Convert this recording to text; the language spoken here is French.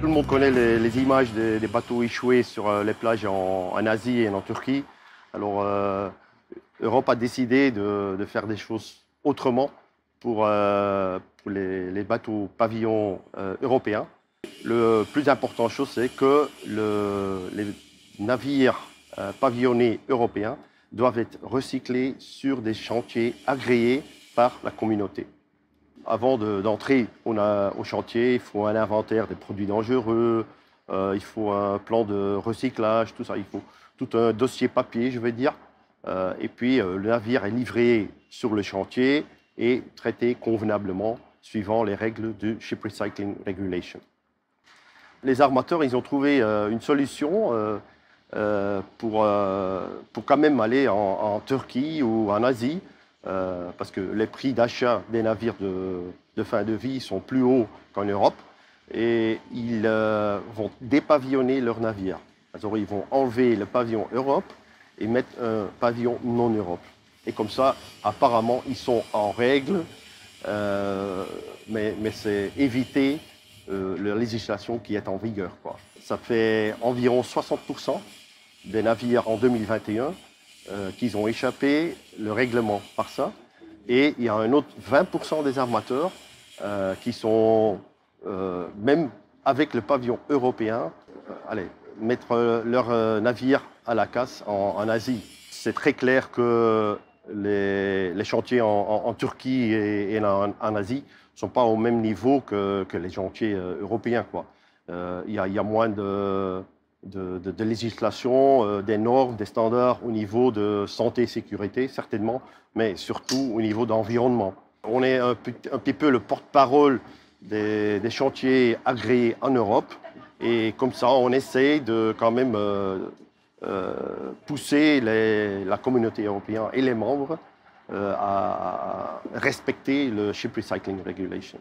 Tout le monde connaît les images des bateaux échoués sur les plages en Asie et en Turquie. Alors, l'Europe a décidé de faire des choses autrement pour les bateaux pavillons européens. Le plus important chose, c'est que les navires pavillonnés européens doivent être recyclés sur des chantiers agréés par la communauté. Avant d'entrer au chantier, il faut un inventaire des produits dangereux, il faut un plan de recyclage, tout ça. Il faut tout un dossier papier, je vais dire. Et puis, le navire est livré sur le chantier et traité convenablement suivant les règles du Ship Recycling Regulation. Les armateurs, ils ont trouvé une solution pour quand même aller en Turquie ou en Asie, parce que les prix d'achat des navires de fin de vie sont plus hauts qu'en Europe, et ils vont dépavillonner leurs navires. Alors, ils vont enlever le pavillon Europe et mettre un pavillon non-Europe. Et comme ça, apparemment, ils sont en règle, mais c'est éviter la législation qui est en vigueur, quoi. Ça fait environ 60% des navires en 2021 qui ont échappé le règlement par ça. Et il y a un autre 20% des armateurs qui sont, même avec le pavillon européen, mettre leur navire à la casse en Asie. C'est très clair que les chantiers en Turquie et en Asie ne sont pas au même niveau que les chantiers européens, quoi. Il y a moins de législation, des normes, des standards au niveau de santé et sécurité, certainement, mais surtout au niveau d'environnement. On est un petit peu le porte-parole des chantiers agréés en Europe, et comme ça, on essaie de quand même pousser la communauté européenne et les membres à respecter le Ship Recycling Regulation.